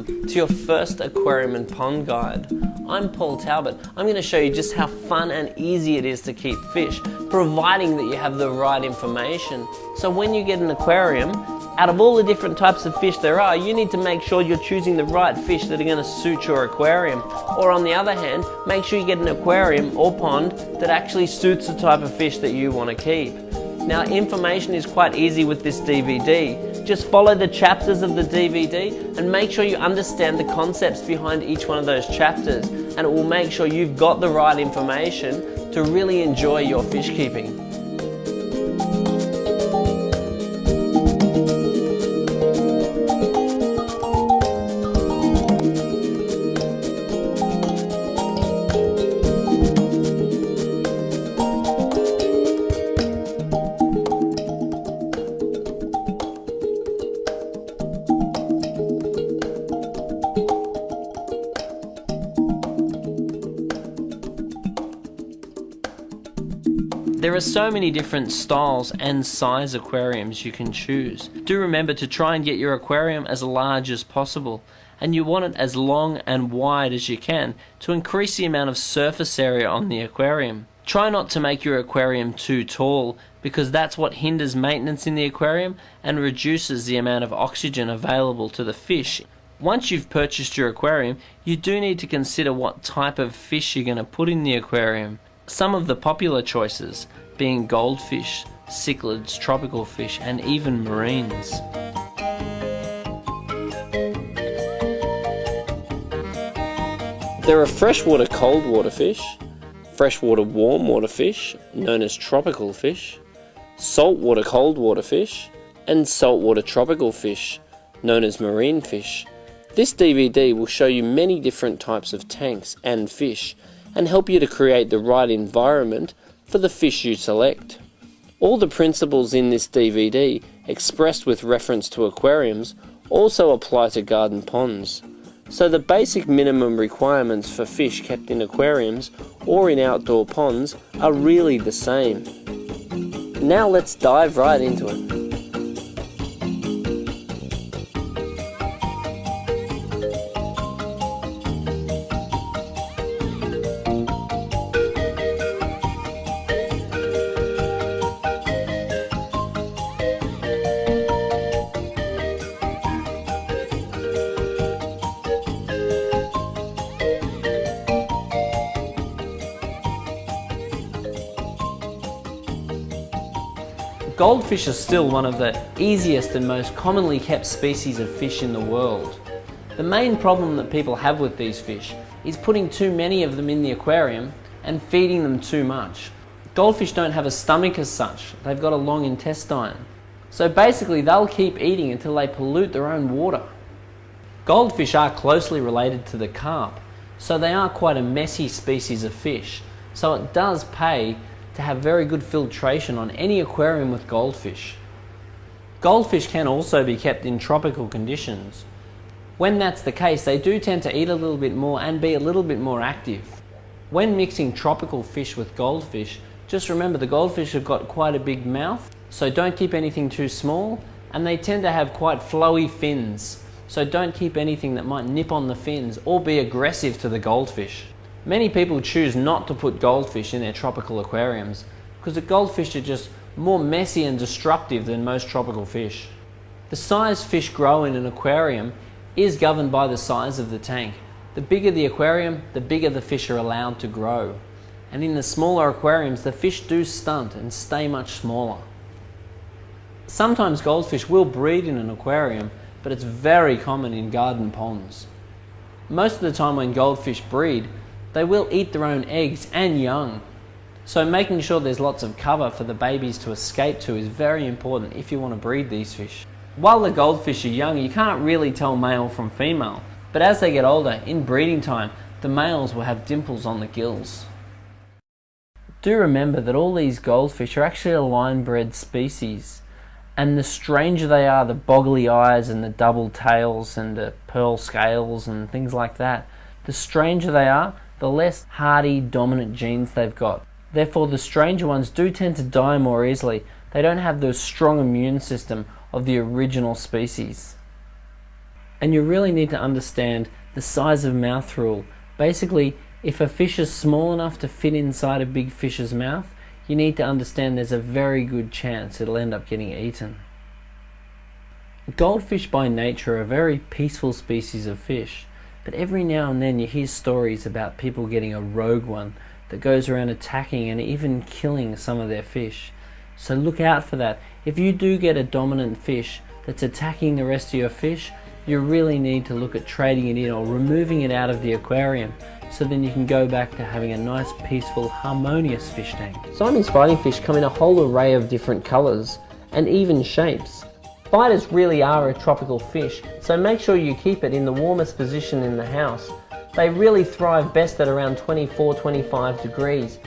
welcome to your first aquarium and pond guide. I'm Paul Talbot. I'm going to show you just how fun and easy it is to keep fish, providing that you have the right information. So when you get an aquarium, out of all the different types of fish there are, you need to make sure you're choosing the right fish that are going to suit your aquarium. Or on the other hand, make sure you get an aquarium or pond that actually suits the type of fish that you want to keep. Now, information is quite easy with this DVD. Just follow the chapters of the DVD and make sure you understand the concepts behind each one of those chapters, and it will make sure you've got the right information to really enjoy your fish keeping. There are so many different styles and size aquariums you can choose. Do remember to try and get your aquarium as large as possible, and you want it as long and wide as you can to increase the amount of surface area on the aquarium. Try not to make your aquarium too tall, because that's what hinders maintenance in the aquarium and reduces the amount of oxygen available to the fish. Once you've purchased your aquarium, you do need to consider what type of fish you're going to put in the aquarium. Some of the popular choices being goldfish, cichlids, tropical fish, and even marines. There are freshwater cold water fish, freshwater warm water fish, known as tropical fish, saltwater cold water fish, and saltwater tropical fish, known as marine fish. This DVD will show you many different types of tanks and fish, and help you to create the right environment for the fish you select. All the principles in this DVD, expressed with reference to aquariums, also apply to garden ponds. So the basic minimum requirements for fish kept in aquariums or in outdoor ponds are really the same. Now let's dive right into it. Goldfish are still one of the easiest and most commonly kept species of fish in the world. The main problem that people have with these fish is putting too many of them in the aquarium and feeding them too much. Goldfish don't have a stomach as such, they've got a long intestine. So basically they'll keep eating until they pollute their own water. Goldfish are closely related to the carp, so they are quite a messy species of fish. So it does pay to have very good filtration on any aquarium with goldfish. Goldfish can also be kept in tropical conditions. When that's the case, they do tend to eat a little bit more and be a little bit more active. When mixing tropical fish with goldfish, just remember the goldfish have got quite a big mouth, so don't keep anything too small, and they tend to have quite flowy fins, so don't keep anything that might nip on the fins or be aggressive to the goldfish. Many people choose not to put goldfish in their tropical aquariums because the goldfish are just more messy and destructive than most tropical fish. The size fish grow in an aquarium is governed by the size of the tank. The bigger the aquarium, the bigger the fish are allowed to grow. And in the smaller aquariums, the fish do stunt and stay much smaller. Sometimes goldfish will breed in an aquarium, but it's very common in garden ponds. Most of the time when goldfish breed, they will eat their own eggs and young. So making sure there's lots of cover for the babies to escape to is very important if you want to breed these fish. While the goldfish are young, you can't really tell male from female, but as they get older, in breeding time, the males will have dimples on the gills. Do remember that all these goldfish are actually a line-bred species, and the stranger they are, the boggly eyes and the double tails and the pearl scales and things like that, the stranger they are, the less hardy dominant genes they've got. Therefore, the stranger ones do tend to die more easily. They don't have the strong immune system of the original species. And you really need to understand the size of mouth rule. Basically, if a fish is small enough to fit inside a big fish's mouth, you need to understand there's a very good chance it'll end up getting eaten. Goldfish by nature are a very peaceful species of fish, but every now and then you hear stories about people getting a rogue one that goes around attacking and even killing some of their fish. So look out for that. If you do get a dominant fish that's attacking the rest of your fish, you really need to look at trading it in or removing it out of the aquarium, so then you can go back to having a nice, peaceful, harmonious fish tank. Siamese fighting fish come in a whole array of different colours and even shapes. Fighters really are a tropical fish, so make sure you keep it in the warmest position in the house. They really thrive best at around 24-25 degrees.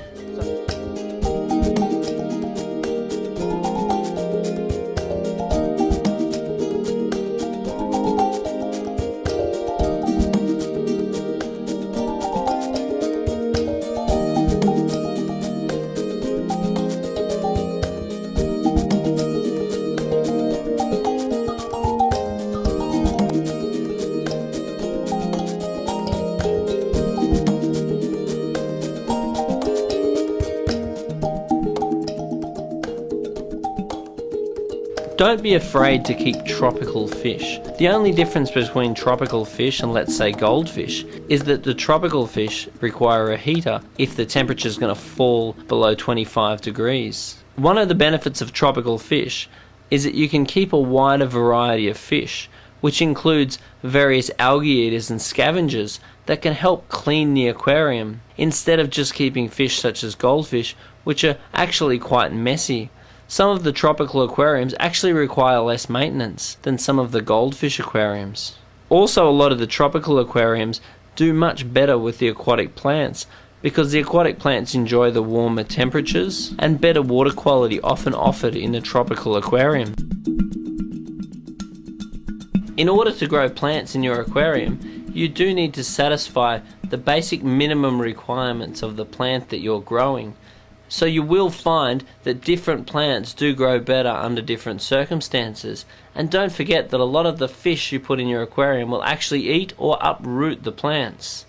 Don't be afraid to keep tropical fish. The only difference between tropical fish and, let's say, goldfish is that the tropical fish require a heater if the temperature is going to fall below 25 degrees. One of the benefits of tropical fish is that you can keep a wider variety of fish, which includes various algae eaters and scavengers that can help clean the aquarium, instead of just keeping fish such as goldfish, which are actually quite messy. Some of the tropical aquariums actually require less maintenance than some of the goldfish aquariums. Also, a lot of the tropical aquariums do much better with the aquatic plants because the aquatic plants enjoy the warmer temperatures and better water quality often offered in a tropical aquarium. In order to grow plants in your aquarium, you do need to satisfy the basic minimum requirements of the plant that you're growing. So you will find that different plants do grow better under different circumstances. And don't forget that a lot of the fish you put in your aquarium will actually eat or uproot the plants.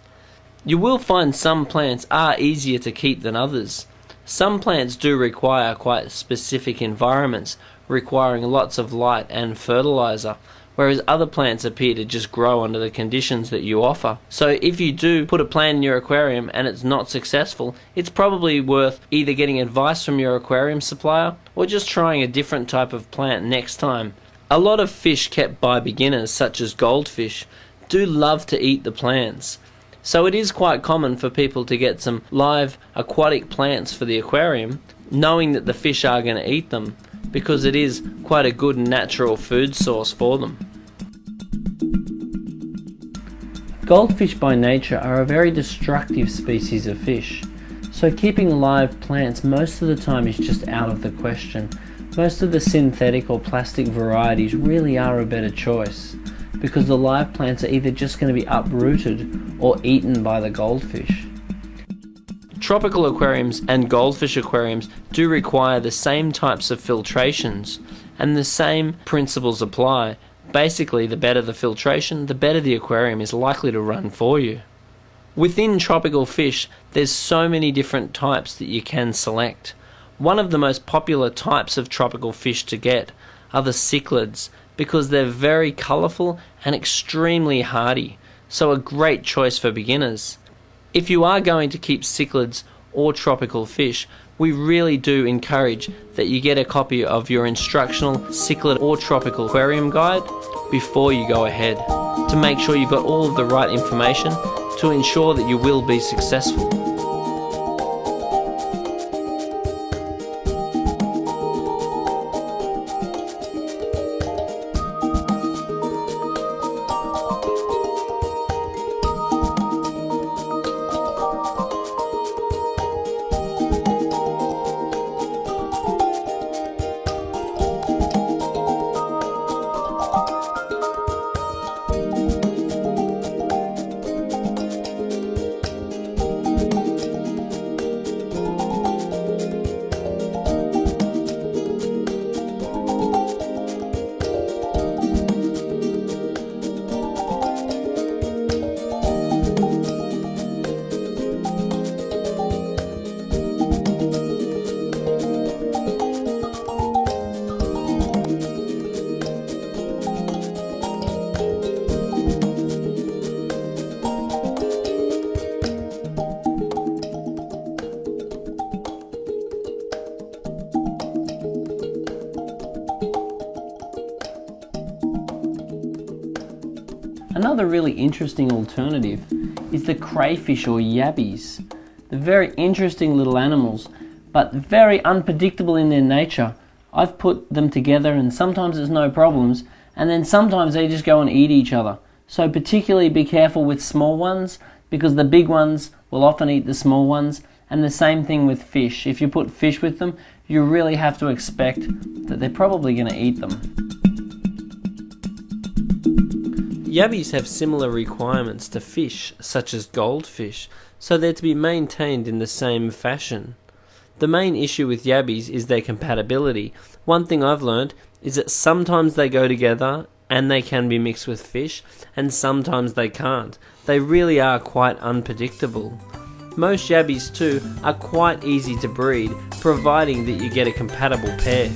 You will find some plants are easier to keep than others. Some plants do require quite specific environments, requiring lots of light and fertilizer, whereas other plants appear to just grow under the conditions that you offer. So if you do put a plant in your aquarium and it's not successful, it's probably worth either getting advice from your aquarium supplier or just trying a different type of plant next time. A lot of fish kept by beginners, such as goldfish, do love to eat the plants. So it is quite common for people to get some live aquatic plants for the aquarium, knowing that the fish are going to eat them, because it is quite a good natural food source for them. Goldfish by nature are a very destructive species of fish, so keeping live plants most of the time is just out of the question. Most of the synthetic or plastic varieties really are a better choice, because the live plants are either just going to be uprooted or eaten by the goldfish. Tropical aquariums and goldfish aquariums do require the same types of filtrations, and the same principles apply. Basically, the better the filtration, the better the aquarium is likely to run for you. Within tropical fish, there's so many different types that you can select. One of the most popular types of tropical fish to get are the cichlids, because they're very colourful and extremely hardy, so a great choice for beginners. If you are going to keep cichlids or tropical fish, we really do encourage that you get a copy of your instructional cichlid or tropical aquarium guide before you go ahead, to make sure you've got all of the right information to ensure that you will be successful. Another really interesting alternative is the crayfish or yabbies. They're very interesting little animals, but very unpredictable in their nature. I've put them together and sometimes there's no problems, and then sometimes they just go and eat each other. So particularly be careful with small ones, because the big ones will often eat the small ones, and the same thing with fish. If you put fish with them, you really have to expect that they're probably going to eat them. Yabbies have similar requirements to fish, such as goldfish, so they're to be maintained in the same fashion. The main issue with yabbies is their compatibility. One thing I've learned is that sometimes they go together and they can be mixed with fish, and sometimes they can't. They really are quite unpredictable. Most yabbies too are quite easy to breed, providing that you get a compatible pair.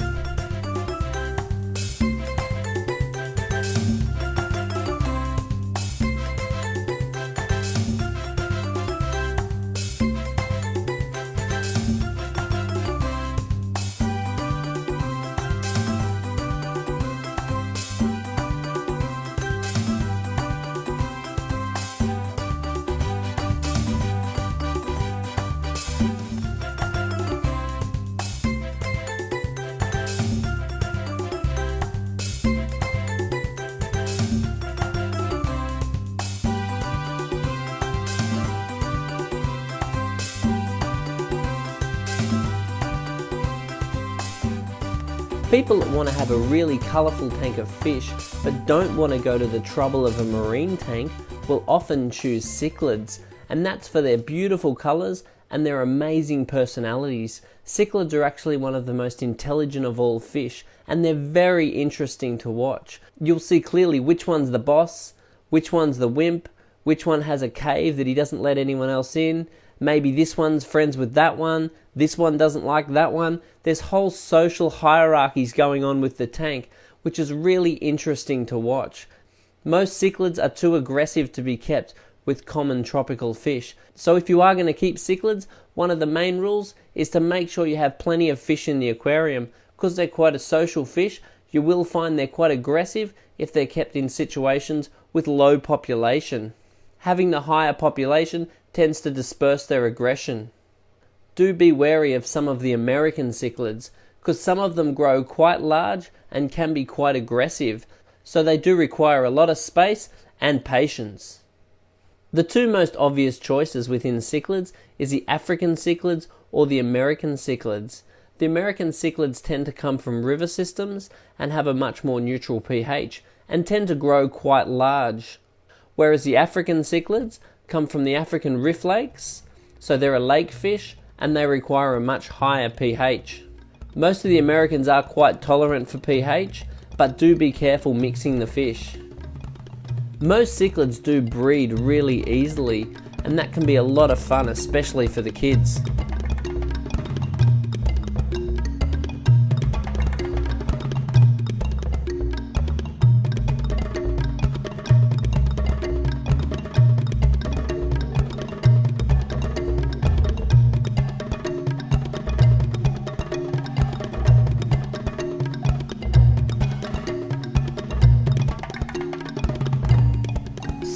People that want to have a really colourful tank of fish but don't want to go to the trouble of a marine tank will often choose cichlids, and that's for their beautiful colours and their amazing personalities. Cichlids are actually one of the most intelligent of all fish, and they're very interesting to watch. You'll see clearly which one's the boss, which one's the wimp, which one has a cave that he doesn't let anyone else in. Maybe this one's friends with that one, this one doesn't like that one. There's whole social hierarchies going on with the tank, which is really interesting to watch. Most cichlids are too aggressive to be kept with common tropical fish. So if you are going to keep cichlids, one of the main rules is to make sure you have plenty of fish in the aquarium. Because they're quite a social fish, you will find they're quite aggressive if they're kept in situations with low population. Having the higher population tends to disperse their aggression. Do be wary of some of the American cichlids, because some of them grow quite large and can be quite aggressive, so they do require a lot of space and patience. The two most obvious choices within cichlids is the African cichlids or the American cichlids. The American cichlids tend to come from river systems and have a much more neutral pH and tend to grow quite large, whereas the African cichlids come from the African rift lakes, so they're a lake fish and they require a much higher pH. Most of the Americans are quite tolerant for pH, but do be careful mixing the fish. Most cichlids do breed really easily, and that can be a lot of fun, especially for the kids.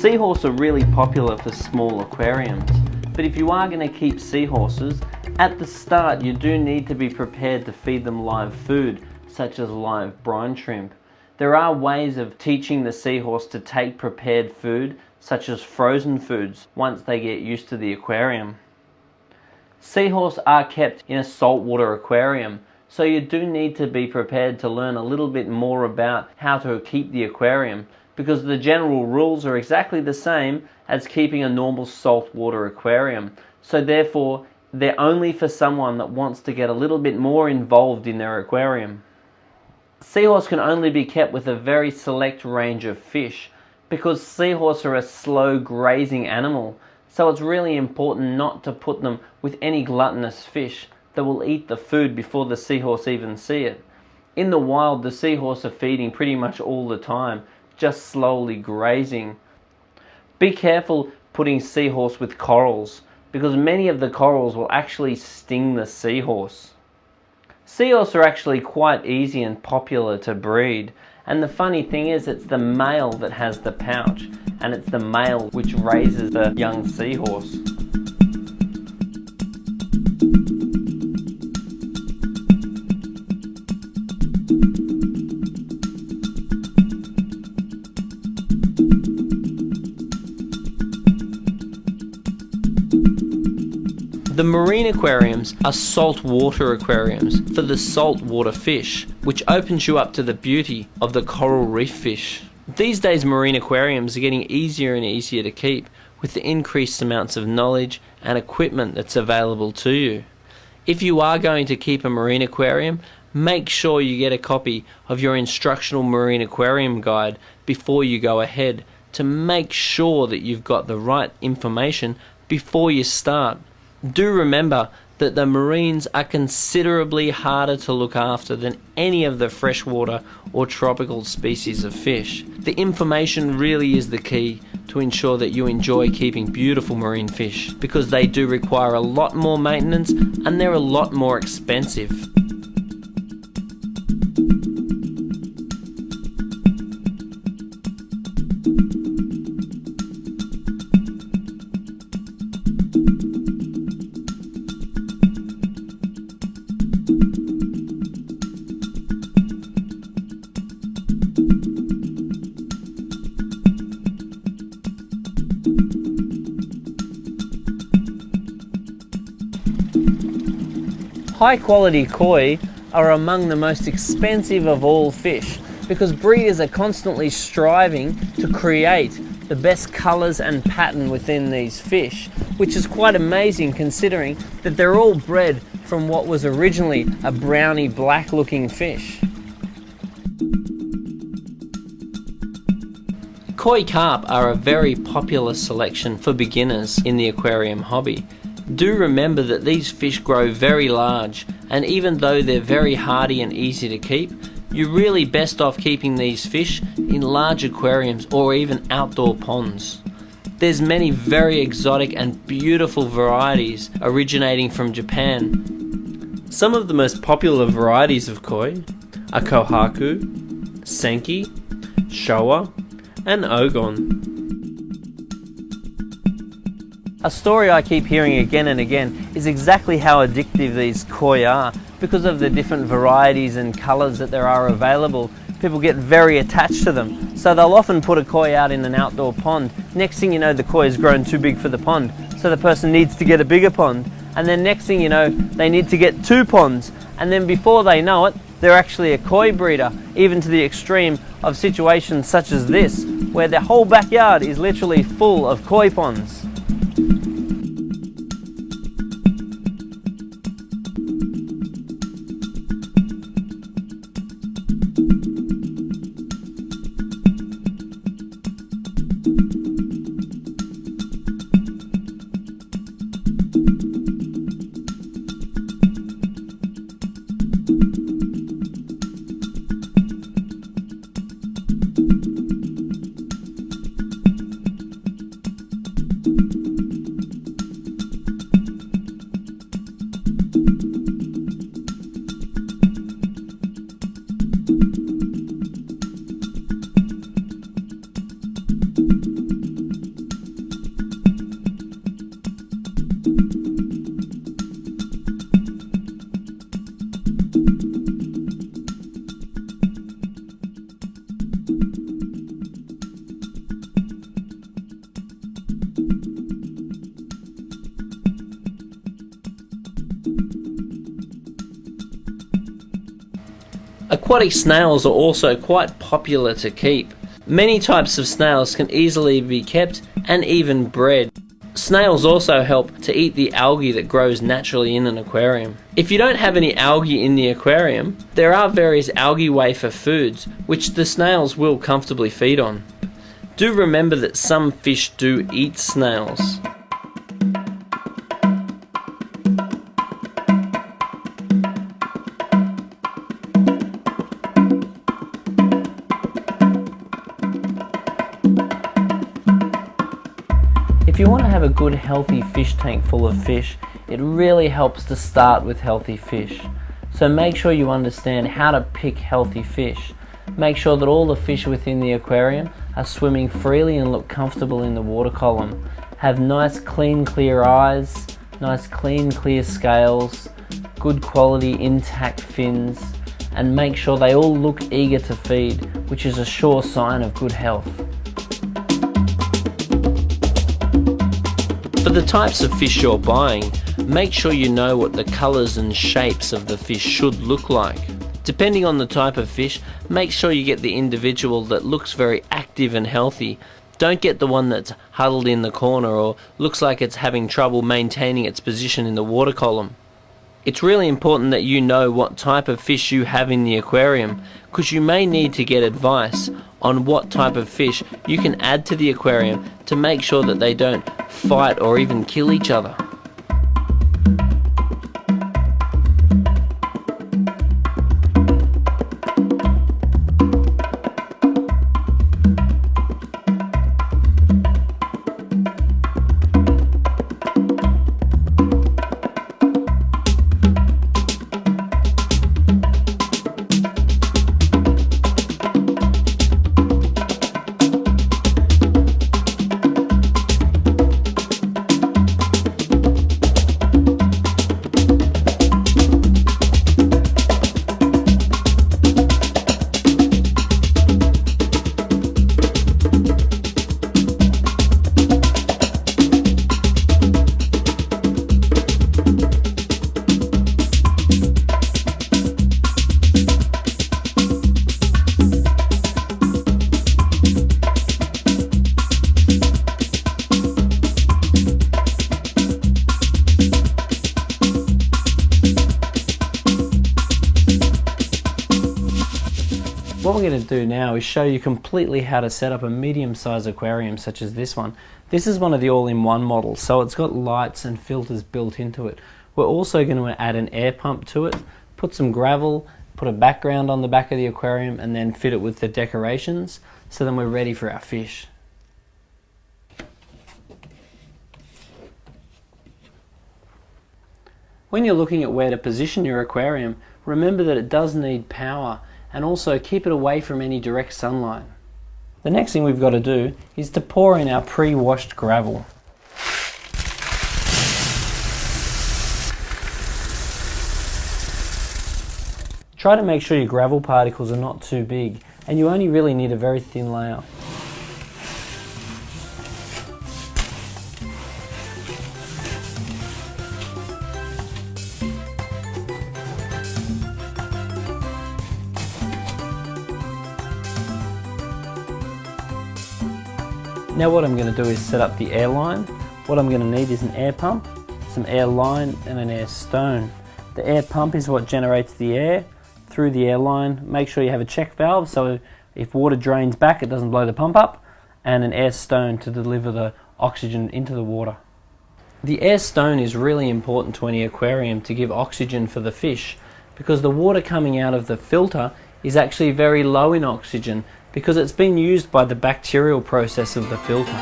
Seahorses are really popular for small aquariums, but if you are going to keep seahorses, at the start you do need to be prepared to feed them live food, such as live brine shrimp. There are ways of teaching the seahorse to take prepared food, such as frozen foods, once they get used to the aquarium. Seahorses are kept in a saltwater aquarium, so you do need to be prepared to learn a little bit more about how to keep the aquarium, because the general rules are exactly the same as keeping a normal saltwater aquarium. So therefore, they're only for someone that wants to get a little bit more involved in their aquarium. Seahorse can only be kept with a very select range of fish, because seahorse are a slow grazing animal, so it's really important not to put them with any gluttonous fish that will eat the food before the seahorse even see it. In the wild, the seahorse are feeding pretty much all the time, just slowly grazing. Be careful putting seahorse with corals, because many of the corals will actually sting the seahorse. Seahorse are actually quite easy and popular to breed, And the funny thing is, it's the male that has the pouch, and it's the male which raises the young seahorse. The marine aquariums are saltwater aquariums for the saltwater fish, which opens you up to the beauty of the coral reef fish. These days marine aquariums are getting easier and easier to keep with the increased amounts of knowledge and equipment that's available to you. If you are going to keep a marine aquarium, make sure you get a copy of your instructional marine aquarium guide before you go ahead to make sure that you've got the right information before you start. Do remember that the marines are considerably harder to look after than any of the freshwater or tropical species of fish. The information really is the key to ensure that you enjoy keeping beautiful marine fish, because they do require a lot more maintenance and they're a lot more expensive. High quality koi are among the most expensive of all fish, because breeders are constantly striving to create the best colours and pattern within these fish, which is quite amazing considering that they're all bred from what was originally a browny black looking fish. Koi carp are a very popular selection for beginners in the aquarium hobby. Do remember that these fish grow very large, and even though they're very hardy and easy to keep, you're really best off keeping these fish in large aquariums or even outdoor ponds. There's many very exotic and beautiful varieties originating from Japan. Some of the most popular varieties of koi are Kohaku, Senki, Showa, and Ogon. A story I keep hearing again and again is exactly how addictive these koi are. Because of the different varieties and colours that there are available, people get very attached to them. So they'll often put a koi out in an outdoor pond. Next thing you know, the koi has grown too big for the pond, so the person needs to get a bigger pond. And then next thing you know, they need to get 2 ponds. And then before they know it, they're actually a koi breeder, even to the extreme of situations such as this, where their whole backyard is literally full of koi ponds. Aquatic snails are also quite popular to keep. Many types of snails can easily be kept and even bred. Snails also help to eat the algae that grows naturally in an aquarium. If you don't have any algae in the aquarium, there are various algae wafer foods which the snails will comfortably feed on. Do remember that some fish do eat snails. If you want to have a good healthy fish tank full of fish, it really helps to start with healthy fish. So make sure you understand how to pick healthy fish. Make sure that all the fish within the aquarium are swimming freely and look comfortable in the water column. Have nice clean clear eyes, nice clean clear scales, good quality intact fins, and make sure they all look eager to feed, which is a sure sign of good health. For the types of fish you're buying, make sure you know what the colours and shapes of the fish should look like. Depending on the type of fish, make sure you get the individual that looks very active and healthy. Don't get the one that's huddled in the corner or looks like it's having trouble maintaining its position in the water column. It's really important that you know what type of fish you have in the aquarium, because you may need to get advice on what type of fish you can add to the aquarium to make sure that they don't fight or even kill each other. What we're going to do now is show you completely how to set up a medium-sized aquarium such as this one. This is one of the all-in-one models, so it's got lights and filters built into it. We're also going to add an air pump to it, put some gravel, put a background on the back of the aquarium, and then fit it with the decorations, so then we're ready for our fish. When you're looking at where to position your aquarium, remember that it does need power, and also keep it away from any direct sunlight. The next thing we've got to do is to pour in our pre-washed gravel. Try to make sure your gravel particles are not too big, and you only really need a very thin layer. Now what I'm going to do is set up the air line. What I'm going to need is an air pump, some air line and an air stone. The air pump is what generates the air through the air line. Make sure you have a check valve so if water drains back it doesn't blow the pump up, and an air stone to deliver the oxygen into the water. The air stone is really important to any aquarium to give oxygen for the fish, because the water coming out of the filter is actually very low in oxygen because it's been used by the bacterial process of the filter.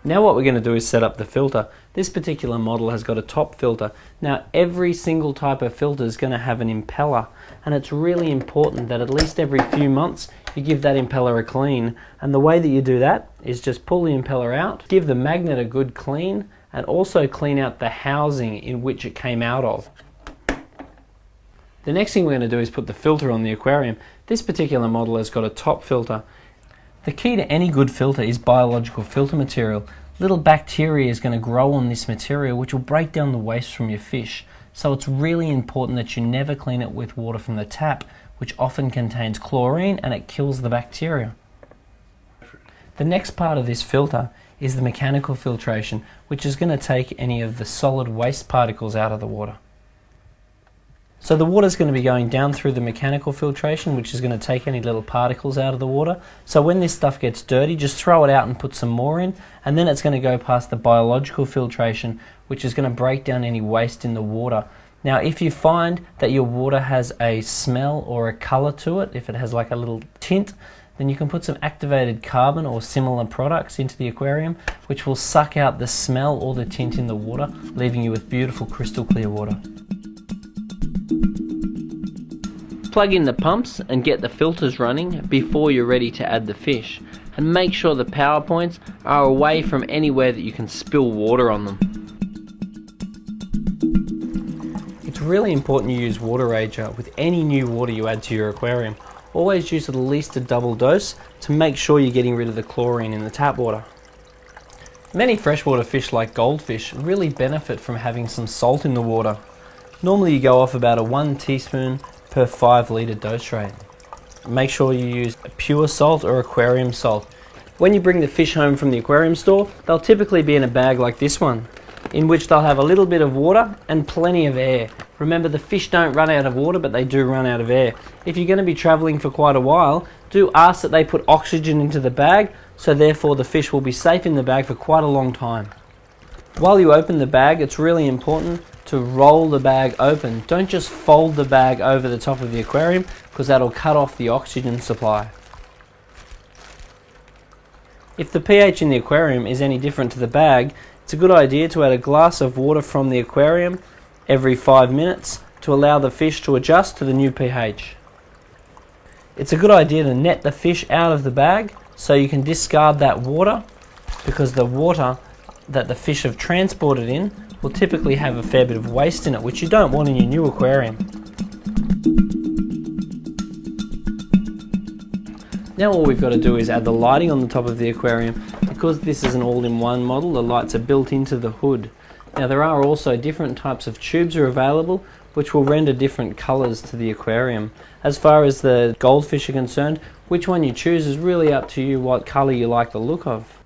Now what we're going to do is set up the filter. This particular model has got a top filter. Now every single type of filter is going to have an impeller, and it's really important that at least every few months you give that impeller a clean. And the way that you do that is just pull the impeller out, give the magnet a good clean, and also clean out the housing in which it came out of. The next thing we're going to do is put the filter on the aquarium. This particular model has got a top filter. The key to any good filter is biological filter material. Little bacteria is going to grow on this material which will break down the waste from your fish. So it's really important that you never clean it with water from the tap, which often contains chlorine and it kills the bacteria. The next part of this filter is the mechanical filtration, which is going to take any of the solid waste particles out of the water. So the water is going to be going down through the mechanical filtration, which is going to take any little particles out of the water. So when this stuff gets dirty, just throw it out and put some more in, and then it's going to go past the biological filtration, which is going to break down any waste in the water. Now if you find that your water has a smell or a colour to it, if it has like a little tint, then you can put some activated carbon or similar products into the aquarium, which will suck out the smell or the tint in the water, leaving you with beautiful crystal clear water. Plug in the pumps and get the filters running before you're ready to add the fish, and make sure the power points are away from anywhere that you can spill water on them. It's really important you use water rager with any new water you add to your aquarium. Always use at least a double dose to make sure you're getting rid of the chlorine in the tap water. Many freshwater fish like goldfish really benefit from having some salt in the water. Normally you go off about a 1 teaspoon per 5 litre dose rate. Make sure you use pure salt or aquarium salt. When you bring the fish home from the aquarium store, they'll typically be in a bag like this one, in which they'll have a little bit of water and plenty of air. Remember, the fish don't run out of water, but they do run out of air. If you're going to be travelling for quite a while, do ask that they put oxygen into the bag, so therefore the fish will be safe in the bag for quite a long time. While you open the bag, it's really important to roll the bag open. Don't just fold the bag over the top of the aquarium, because that'll cut off the oxygen supply. If the pH in the aquarium is any different to the bag, it's a good idea to add a glass of water from the aquarium every 5 minutes to allow the fish to adjust to the new pH. It's a good idea to net the fish out of the bag so you can discard that water, because the water that the fish have transported in will typically have a fair bit of waste in it, which you don't want in your new aquarium. Now all we've got to do is add the lighting on the top of the aquarium. Because this is an all-in-one model, the lights are built into the hood. Now there are also different types of tubes are available, which will render different colours to the aquarium. As far as the goldfish are concerned, which one you choose is really up to you, what colour you like the look of.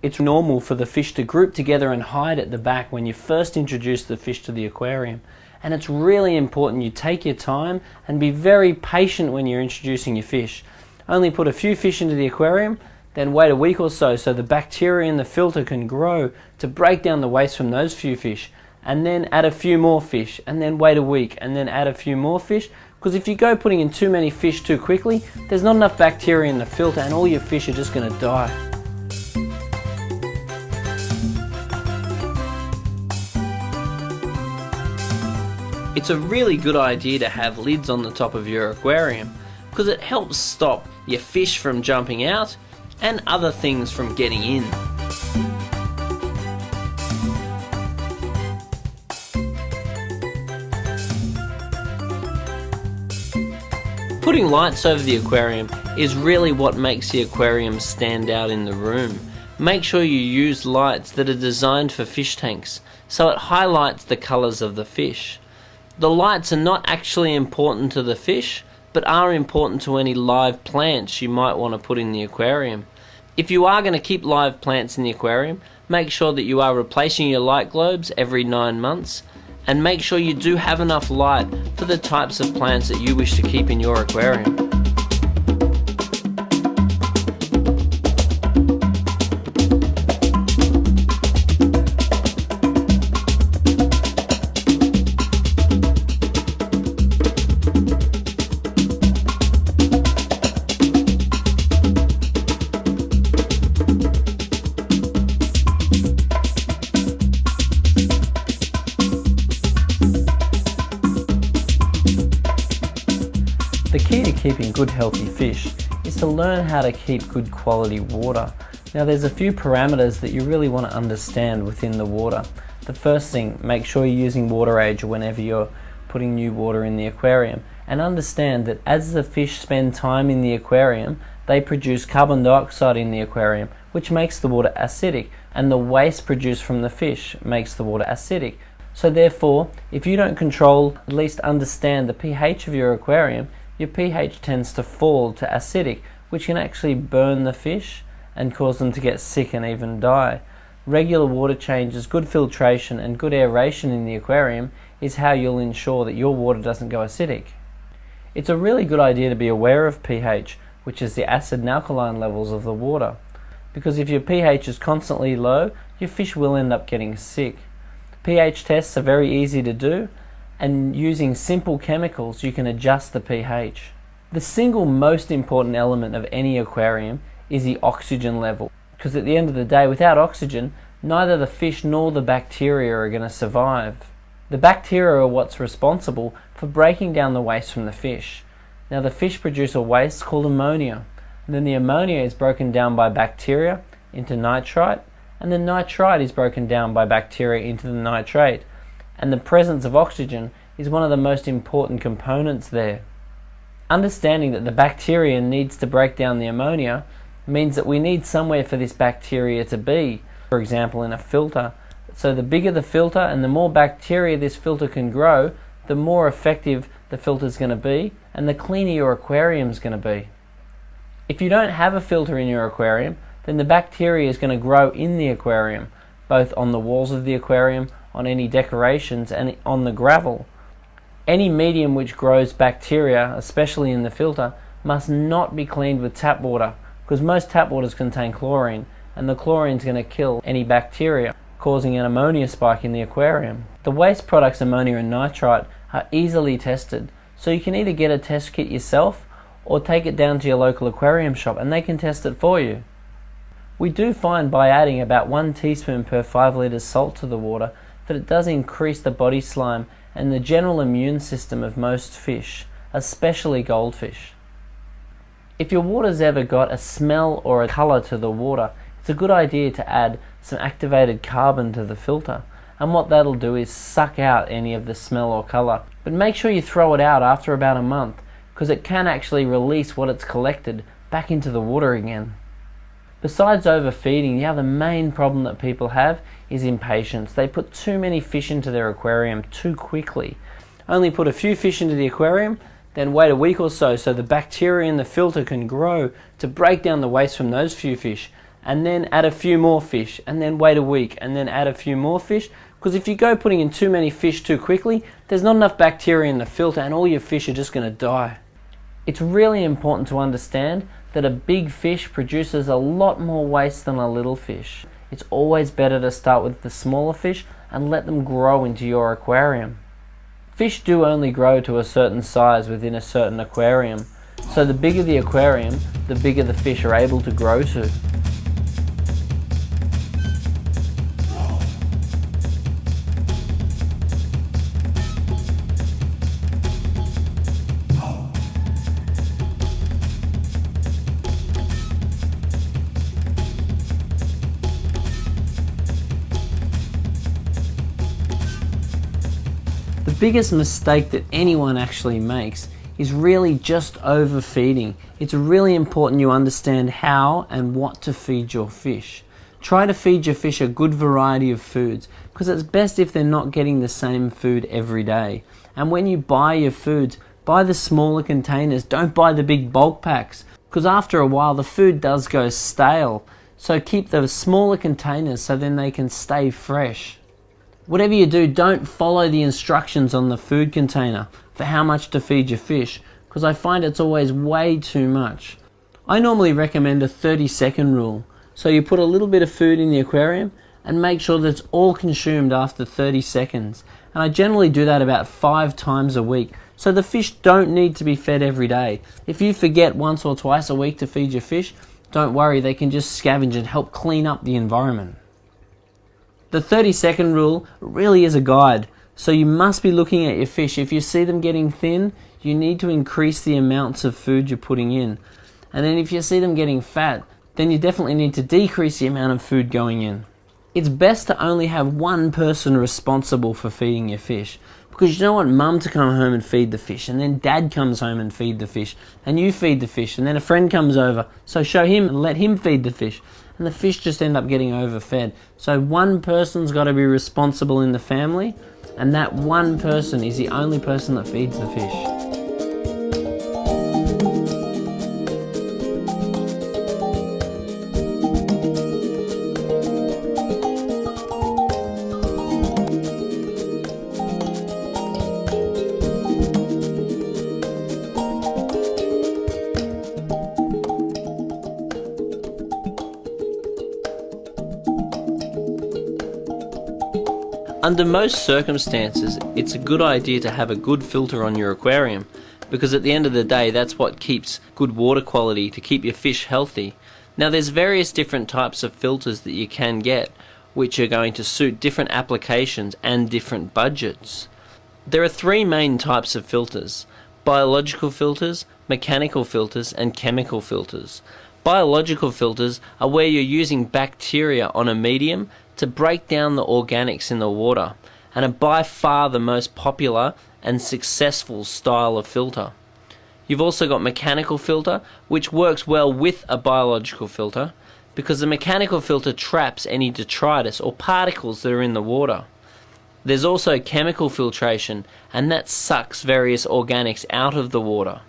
It's normal for the fish to group together and hide at the back when you first introduce the fish to the aquarium. And it's really important you take your time and be very patient when you're introducing your fish. Only put a few fish into the aquarium, then wait a week or so the bacteria in the filter can grow to break down the waste from those few fish, and then add a few more fish, and then wait a week, and then add a few more fish, because if you go putting in too many fish too quickly, there's not enough bacteria in the filter and all your fish are just going to die. It's a really good idea to have lids on the top of your aquarium, because it helps stop your fish from jumping out and other things from getting in. Putting lights over the aquarium is really what makes the aquarium stand out in the room. Make sure you use lights that are designed for fish tanks, so it highlights the colours of the fish. The lights are not actually important to the fish, but are important to any live plants you might want to put in the aquarium. If you are going to keep live plants in the aquarium, make sure that you are replacing your light globes every 9 months, and make sure you do have enough light for the types of plants that you wish to keep in your aquarium. The key to keeping good healthy fish is to learn how to keep good quality water. Now there's a few parameters that you really want to understand within the water. The first thing, make sure you're using water age whenever you're putting new water in the aquarium, and understand that as the fish spend time in the aquarium, they produce carbon dioxide in the aquarium, which makes the water acidic, and the waste produced from the fish makes the water acidic. So therefore, if you don't control, at least understand the pH of your aquarium, your pH tends to fall to acidic, which can actually burn the fish and cause them to get sick and even die. Regular water changes, good filtration and good aeration in the aquarium is how you'll ensure that your water doesn't go acidic. It's a really good idea to be aware of pH, which is the acid and alkaline levels of the water, because if your pH is constantly low, your fish will end up getting sick. pH tests are very easy to do, and using simple chemicals you can adjust the pH. The single most important element of any aquarium is the oxygen level, because at the end of the day, without oxygen, neither the fish nor the bacteria are going to survive. The bacteria are what's responsible for breaking down the waste from the fish. Now the fish produce a waste called ammonia, and then the ammonia is broken down by bacteria into nitrite, and the nitrite is broken down by bacteria into the nitrate, and the presence of oxygen is one of the most important components there. Understanding that the bacteria needs to break down the ammonia means that we need somewhere for this bacteria to be, for example in a filter. So the bigger the filter and the more bacteria this filter can grow, the more effective the filter is going to be and the cleaner your aquarium is going to be. If you don't have a filter in your aquarium, then the bacteria is going to grow in the aquarium, both on the walls of the aquarium, on any decorations, and on the gravel. Any medium which grows bacteria, especially in the filter, must not be cleaned with tap water, because most tap waters contain chlorine, and the chlorine is going to kill any bacteria, causing an ammonia spike in the aquarium. The waste products ammonia and nitrite are easily tested, so you can either get a test kit yourself or take it down to your local aquarium shop and they can test it for you. We do find by adding about 1 teaspoon per 5 litres salt to the water that it does increase the body slime and the general immune system of most fish, especially goldfish. If your water's ever got a smell or a colour to the water, it's a good idea to add some activated carbon to the filter, and what that'll do is suck out any of the smell or colour. But make sure you throw it out after about a month, because it can actually release what it's collected back into the water again. Besides overfeeding, the other main problem that people have is impatience. They put too many fish into their aquarium too quickly. Only put a few fish into the aquarium, then wait a week or so the bacteria in the filter can grow to break down the waste from those few fish, and then add a few more fish, and then wait a week, and then add a few more fish, because if you go putting in too many fish too quickly, there's not enough bacteria in the filter and all your fish are just going to die. It's really important to understand that a big fish produces a lot more waste than a little fish. It's always better to start with the smaller fish and let them grow into your aquarium. Fish do only grow to a certain size within a certain aquarium, so the bigger the aquarium, the bigger the fish are able to grow to. The biggest mistake that anyone actually makes is really just overfeeding. It's really important you understand how and what to feed your fish. Try to feed your fish a good variety of foods, because it's best if they're not getting the same food every day. And when you buy your foods, buy the smaller containers, don't buy the big bulk packs, because after a while the food does go stale. So keep the smaller containers so then they can stay fresh. Whatever you do, don't follow the instructions on the food container for how much to feed your fish, because I find it's always way too much. I normally recommend a 30-second rule. So you put a little bit of food in the aquarium and make sure that it's all consumed after 30 seconds. And I generally do that about 5 times a week. So the fish don't need to be fed every day. If you forget once or twice a week to feed your fish, don't worry, they can just scavenge and help clean up the environment. The 30-second rule really is a guide, so you must be looking at your fish. If you see them getting thin, you need to increase the amounts of food you're putting in. And then if you see them getting fat, then you definitely need to decrease the amount of food going in. It's best to only have one person responsible for feeding your fish, because you don't want mum to come home and feed the fish, and then dad comes home and feed the fish, and you feed the fish, and then a friend comes over, so show him and let him feed the fish. And the fish just end up getting overfed. So one person's got to be responsible in the family, and that one person is the only person that feeds the fish. Under most circumstances, it's a good idea to have a good filter on your aquarium, because at the end of the day that's what keeps good water quality to keep your fish healthy. Now there's various different types of filters that you can get which are going to suit different applications and different budgets. There are three main types of filters: biological filters, mechanical filters and chemical filters. Biological filters are where you're using bacteria on a medium to break down the organics in the water, and are by far the most popular and successful style of filter. You've also got mechanical filter, which works well with a biological filter because the mechanical filter traps any detritus or particles that are in the water. There's also chemical filtration, and that sucks various organics out of the water.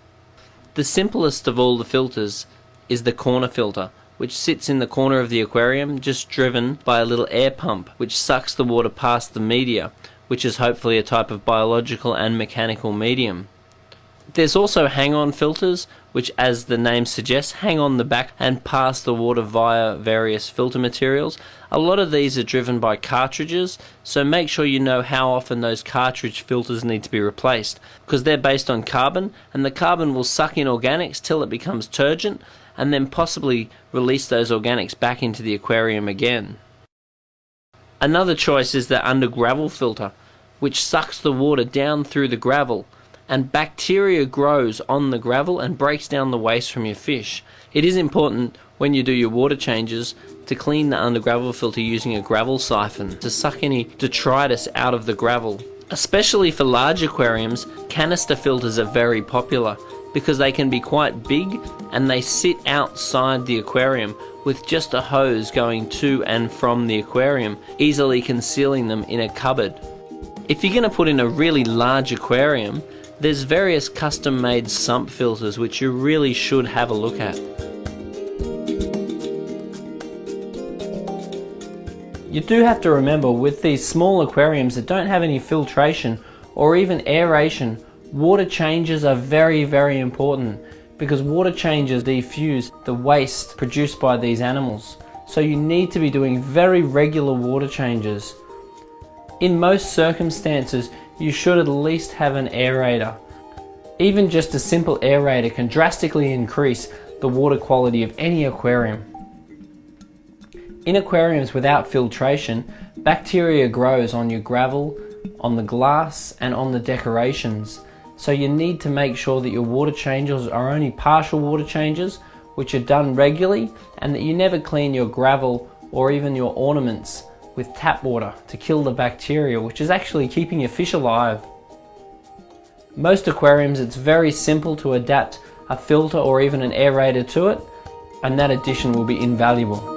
The simplest of all the filters is the corner filter, which sits in the corner of the aquarium, just driven by a little air pump which sucks the water past the media, which is hopefully a type of biological and mechanical medium. There's also hang-on filters, which, as the name suggests, hang on the back and pass the water via various filter materials. A lot of these are driven by cartridges, so make sure you know how often those cartridge filters need to be replaced, because they're based on carbon, and the carbon will suck in organics till it becomes turgent, and then possibly release those organics back into the aquarium again. Another choice is the under gravel filter, which sucks the water down through the gravel, and bacteria grows on the gravel and breaks down the waste from your fish. It is important when you do your water changes to clean the under gravel filter using a gravel siphon to suck any detritus out of the gravel. Especially for large aquariums, canister filters are very popular because they can be quite big and they sit outside the aquarium with just a hose going to and from the aquarium, easily concealing them in a cupboard. If you're going to put in a really large aquarium, there's various custom-made sump filters which you really should have a look at. You do have to remember, with these small aquariums that don't have any filtration or even aeration, water changes are very, very important, because water changes diffuse the waste produced by these animals. So you need to be doing very regular water changes. In most circumstances, you should at least have an aerator. Even just a simple aerator can drastically increase the water quality of any aquarium. In aquariums without filtration, bacteria grows on your gravel, on the glass and on the decorations. So you need to make sure that your water changes are only partial water changes, which are done regularly, and that you never clean your gravel or even your ornaments with tap water to kill the bacteria, which is actually keeping your fish alive. Most aquariums, it's very simple to adapt a filter or even an aerator to it, and that addition will be invaluable.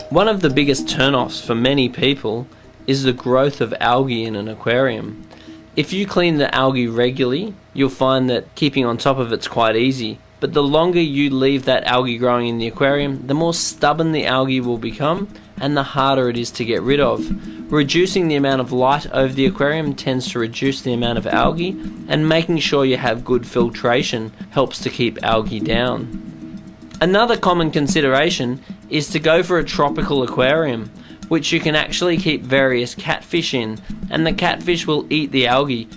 One of the biggest turn-offs for many people is the growth of algae in an aquarium. If you clean the algae regularly, you'll find that keeping on top of it's quite easy. But the longer you leave that algae growing in the aquarium, the more stubborn the algae will become and the harder it is to get rid of. Reducing the amount of light over the aquarium tends to reduce the amount of algae, and making sure you have good filtration helps to keep algae down. Another common consideration is to go for a tropical aquarium, which you can actually keep various catfish in, and the catfish will eat the algae.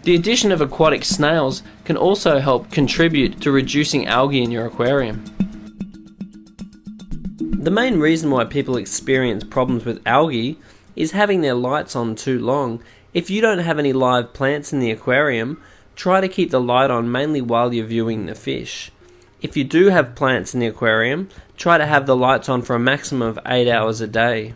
The addition of aquatic snails can also help contribute to reducing algae in your aquarium. The main reason why people experience problems with algae is having their lights on too long. If you don't have any live plants in the aquarium, try to keep the light on mainly while you're viewing the fish. If you do have plants in the aquarium, try to have the lights on for a maximum of 8 hours a day.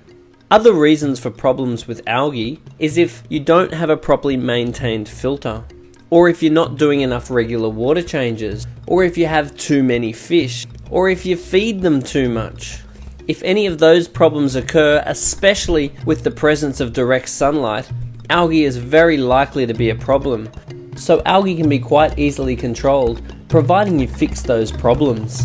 Other reasons for problems with algae is if you don't have a properly maintained filter, or if you're not doing enough regular water changes, or if you have too many fish, or if you feed them too much. If any of those problems occur, especially with the presence of direct sunlight, algae is very likely to be a problem. So algae can be quite easily controlled, providing you fix those problems.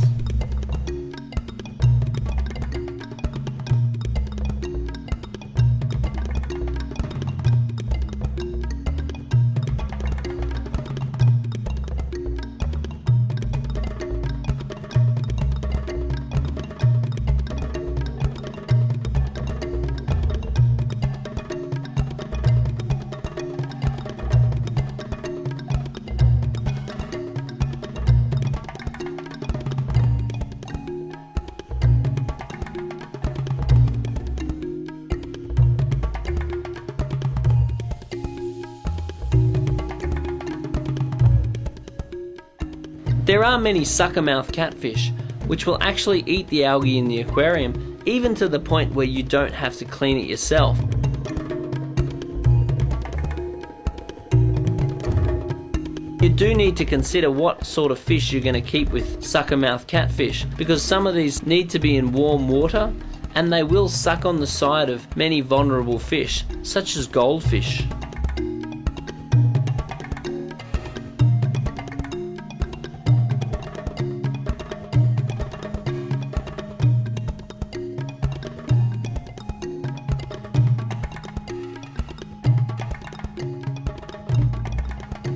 There are many suckermouth catfish which will actually eat the algae in the aquarium, even to the point where you don't have to clean it yourself. You do need to consider what sort of fish you're going to keep with suckermouth catfish, because some of these need to be in warm water and they will suck on the side of many vulnerable fish, such as goldfish.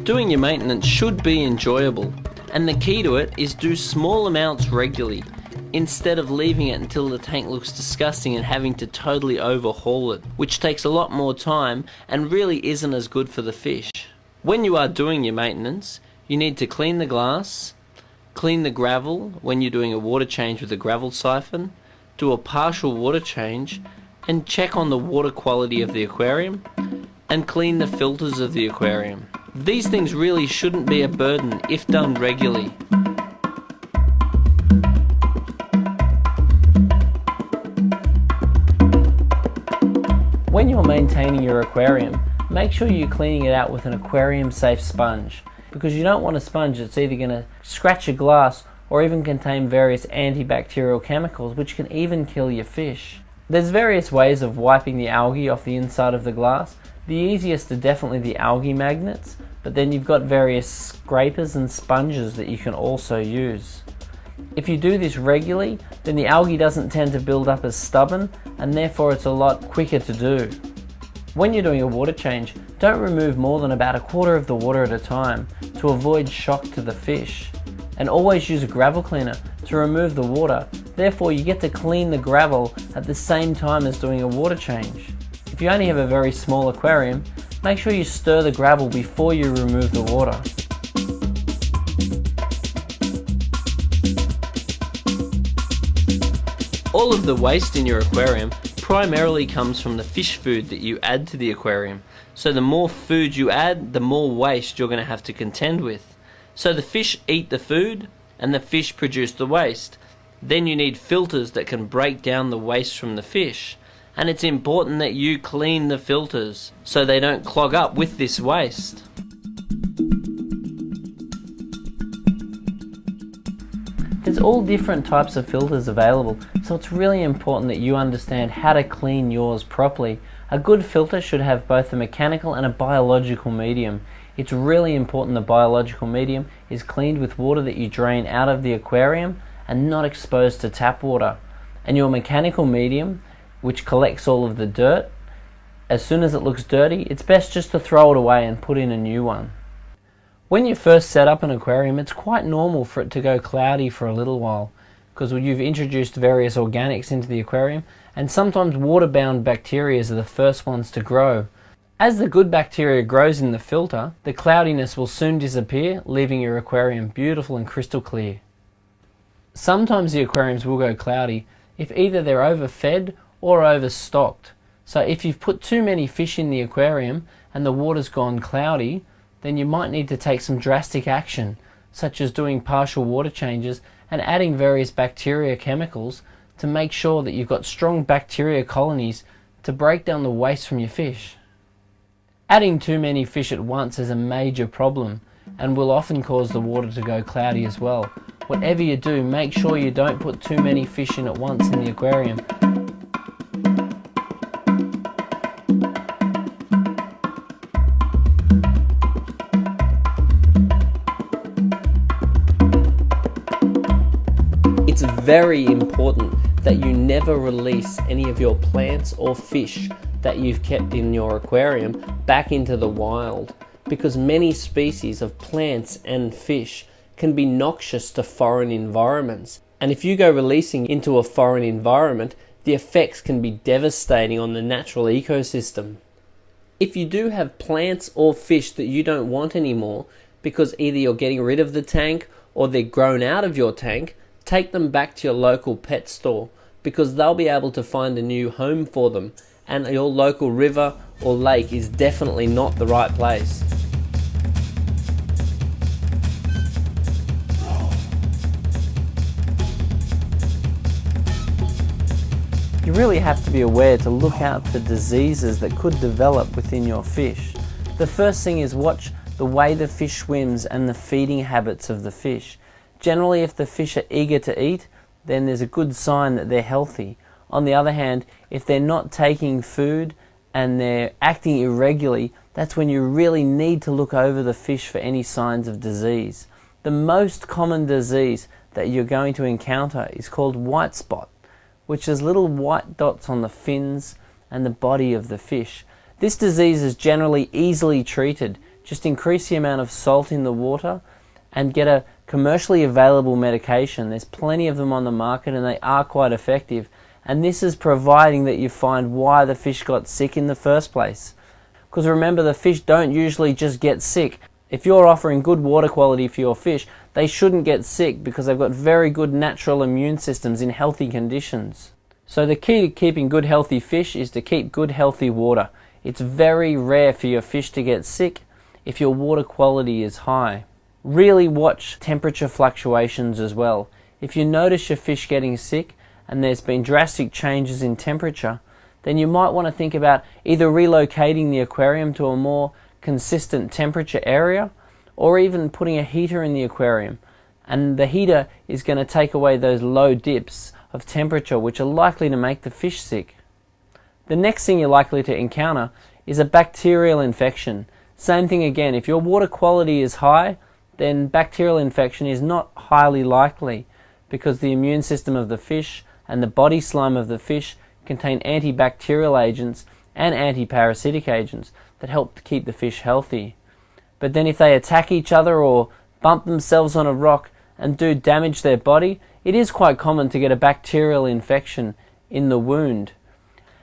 Doing your maintenance should be enjoyable, and the key to it is do small amounts regularly, instead of leaving it until the tank looks disgusting and having to totally overhaul it, which takes a lot more time and really isn't as good for the fish. When you are doing your maintenance, you need to clean the glass, clean the gravel when you're doing a water change with a gravel siphon, do a partial water change, and check on the water quality of the aquarium, and clean the filters of the aquarium. These things really shouldn't be a burden if done regularly. When you're maintaining your aquarium, make sure you're cleaning it out with an aquarium safe sponge, because you don't want a sponge that's either going to scratch your glass or even contain various antibacterial chemicals which can even kill your fish. There's various ways of wiping the algae off the inside of the glass. The easiest are definitely the algae magnets, but then you've got various scrapers and sponges that you can also use. If you do this regularly, then the algae doesn't tend to build up as stubborn, and therefore it's a lot quicker to do. When you're doing a water change, don't remove more than about a quarter of the water at a time to avoid shock to the fish. And always use a gravel cleaner to remove the water, therefore you get to clean the gravel at the same time as doing a water change. If you only have a very small aquarium, make sure you stir the gravel before you remove the water. All of the waste in your aquarium primarily comes from the fish food that you add to the aquarium. So the more food you add, the more waste you're going to have to contend with. So the fish eat the food and the fish produce the waste. Then you need filters that can break down the waste from the fish. And it's important that you clean the filters so they don't clog up with this waste. There's all different types of filters available, so it's really important that you understand how to clean yours properly. A good filter should have both a mechanical and a biological medium. It's really important the biological medium is cleaned with water that you drain out of the aquarium and not exposed to tap water. And your mechanical medium, which collects all of the dirt, as soon as it looks dirty, it's best just to throw it away and put in a new one. When you first set up an aquarium, it's quite normal for it to go cloudy for a little while, because you've introduced various organics into the aquarium, and sometimes water-bound bacteria are the first ones to grow. As the good bacteria grows in the filter, the cloudiness will soon disappear, leaving your aquarium beautiful and crystal clear. Sometimes the aquariums will go cloudy if either they're overfed or overstocked. So if you've put too many fish in the aquarium and the water's gone cloudy, then you might need to take some drastic action, such as doing partial water changes and adding various bacteria chemicals to make sure that you've got strong bacteria colonies to break down the waste from your fish. Adding too many fish at once is a major problem and will often cause the water to go cloudy as well. Whatever you do, make sure you don't put too many fish in at once in the aquarium. It's very important that you never release any of your plants or fish that you've kept in your aquarium back into the wild, because many species of plants and fish can be noxious to foreign environments. And if you go releasing into a foreign environment, the effects can be devastating on the natural ecosystem. If you do have plants or fish that you don't want anymore, because either you're getting rid of the tank or they're grown out of your tank, take them back to your local pet store, because they'll be able to find a new home for them, and your local river or lake is definitely not the right place. You really have to be aware to look out for diseases that could develop within your fish. The first thing is watch the way the fish swims and the feeding habits of the fish. Generally, if the fish are eager to eat, then there's a good sign that they're healthy. On the other hand, if they're not taking food and they're acting irregularly, that's when you really need to look over the fish for any signs of disease. The most common disease that you're going to encounter is called white spot, which is little white dots on the fins and the body of the fish. This disease is generally easily treated. Just increase the amount of salt in the water and get a commercially available medication. There's plenty of them on the market and they are quite effective. And this is providing that you find why the fish got sick in the first place. Because remember, the fish don't usually just get sick. If you're offering good water quality for your fish, they shouldn't get sick because they've got very good natural immune systems in healthy conditions. So the key to keeping good healthy fish is to keep good healthy water. It's very rare for your fish to get sick if your water quality is high. Really watch temperature fluctuations as well. If you notice your fish getting sick and there's been drastic changes in temperature, then you might want to think about either relocating the aquarium to a more consistent temperature area, or even putting a heater in the aquarium. And the heater is going to take away those low dips of temperature which are likely to make the fish sick. The next thing you're likely to encounter is a bacterial infection. Same thing again, if your water quality is high, then bacterial infection is not highly likely, because the immune system of the fish and the body slime of the fish contain antibacterial agents and antiparasitic agents that help to keep the fish healthy. But then if they attack each other or bump themselves on a rock and do damage their body, it is quite common to get a bacterial infection in the wound.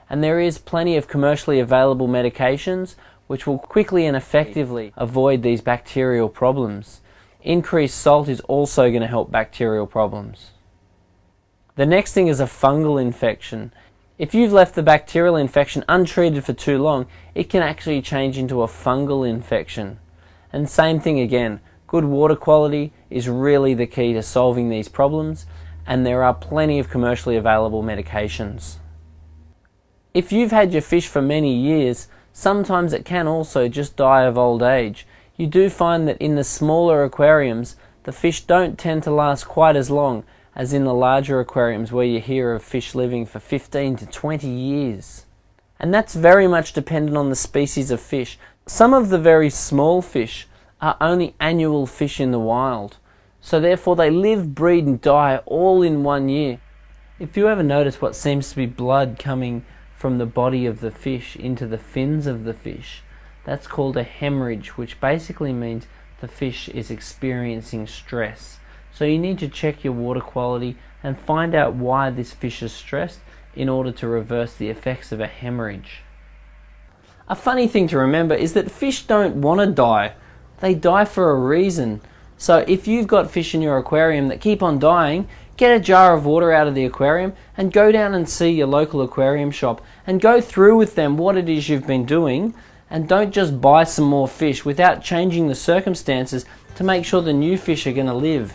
And there is plenty of commercially available medications which will quickly and effectively avoid these bacterial problems. Increased salt is also going to help bacterial problems. The next thing is a fungal infection. If you've left the bacterial infection untreated for too long, it can actually change into a fungal infection. And same thing again, good water quality is really the key to solving these problems, and there are plenty of commercially available medications. If you've had your fish for many years, sometimes it can also just die of old age. You do find that in the smaller aquariums, the fish don't tend to last quite as long as in the larger aquariums where you hear of fish living for 15 to 20 years. And that's very much dependent on the species of fish. Some of the very small fish are only annual fish in the wild, so therefore they live, breed and die all in 1 year. If you ever notice what seems to be blood coming from the body of the fish into the fins of the fish, that's called a hemorrhage, which basically means the fish is experiencing stress. So you need to check your water quality and find out why this fish is stressed in order to reverse the effects of a hemorrhage. A funny thing to remember is that fish don't want to die. They die for a reason. So if you've got fish in your aquarium that keep on dying, get a jar of water out of the aquarium and go down and see your local aquarium shop and go through with them what it is you've been doing and don't just buy some more fish without changing the circumstances to make sure the new fish are going to live.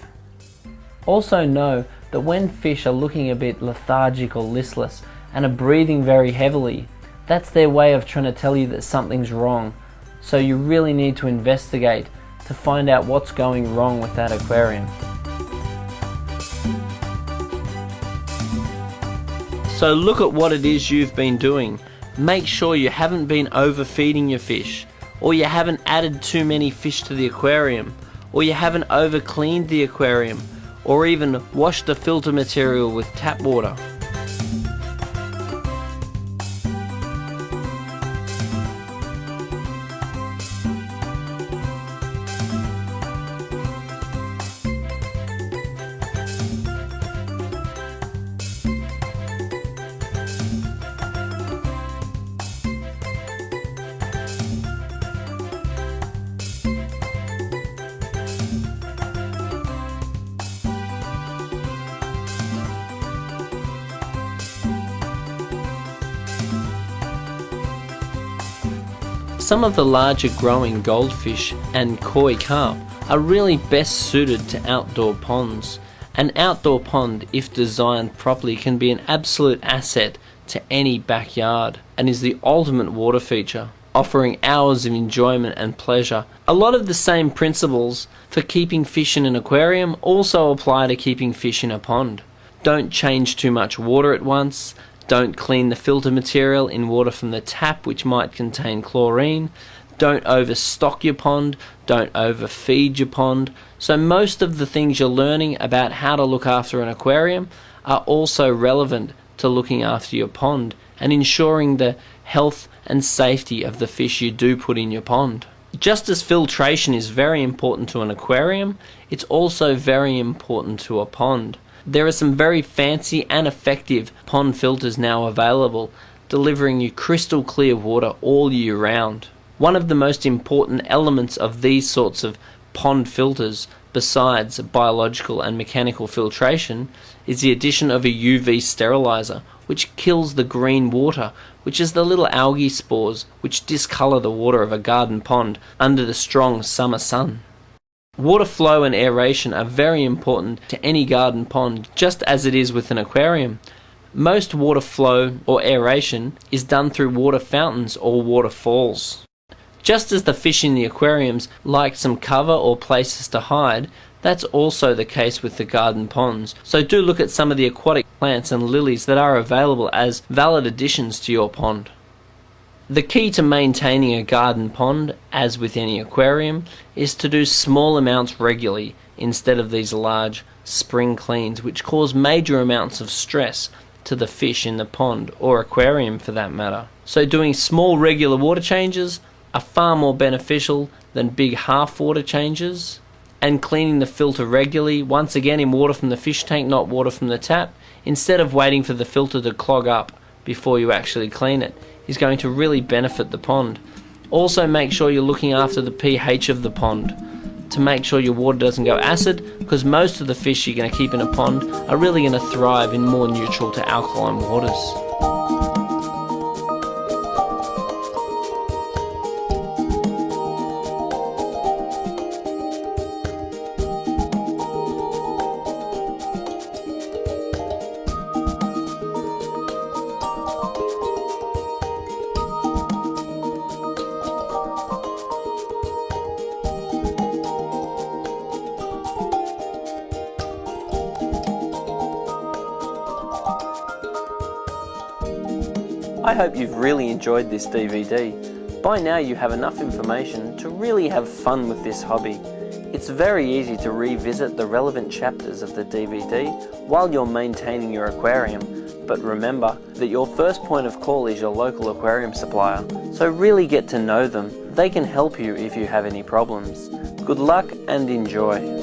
Also know that when fish are looking a bit lethargic or listless and are breathing very heavily, that's their way of trying to tell you that something's wrong. So you really need to investigate to find out what's going wrong with that aquarium. So look at what it is you've been doing. Make sure you haven't been overfeeding your fish, or you haven't added too many fish to the aquarium, or you haven't over-cleaned the aquarium, or even washed the filter material with tap water. Some of the larger growing goldfish and koi carp are really best suited to outdoor ponds. An outdoor pond, if designed properly, can be an absolute asset to any backyard and is the ultimate water feature, offering hours of enjoyment and pleasure. A lot of the same principles for keeping fish in an aquarium also apply to keeping fish in a pond. Don't change too much water at once. Don't clean the filter material in water from the tap, which might contain chlorine. Don't overstock your pond. Don't overfeed your pond. So most of the things you're learning about how to look after an aquarium are also relevant to looking after your pond and ensuring the health and safety of the fish you do put in your pond. Just as filtration is very important to an aquarium, it's also very important to a pond. There are some very fancy and effective pond filters now available, delivering you crystal clear water all year round. One of the most important elements of these sorts of pond filters, besides biological and mechanical filtration, is the addition of a UV sterilizer, which kills the green water, which is the little algae spores which discolor the water of a garden pond under the strong summer sun. Water flow and aeration are very important to any garden pond, just as it is with an aquarium. Most water flow or aeration is done through water fountains or waterfalls. Just as the fish in the aquariums like some cover or places to hide, that's also the case with the garden ponds. So do look at some of the aquatic plants and lilies that are available as valid additions to your pond. The key to maintaining a garden pond, as with any aquarium, is to do small amounts regularly instead of these large spring cleans, which cause major amounts of stress to the fish in the pond or aquarium for that matter. So doing small regular water changes are far more beneficial than big half water changes, and cleaning the filter regularly, once again in water from the fish tank, not water from the tap, instead of waiting for the filter to clog up before you actually clean it, is going to really benefit the pond. Also make sure you're looking after the pH of the pond to make sure your water doesn't go acid, because most of the fish you're going to keep in a pond are really going to thrive in more neutral to alkaline waters. I hope you've really enjoyed this DVD. By now you have enough information to really have fun with this hobby. It's very easy to revisit the relevant chapters of the DVD while you're maintaining your aquarium, but remember that your first point of call is your local aquarium supplier, so really get to know them. They can help you if you have any problems. Good luck and enjoy.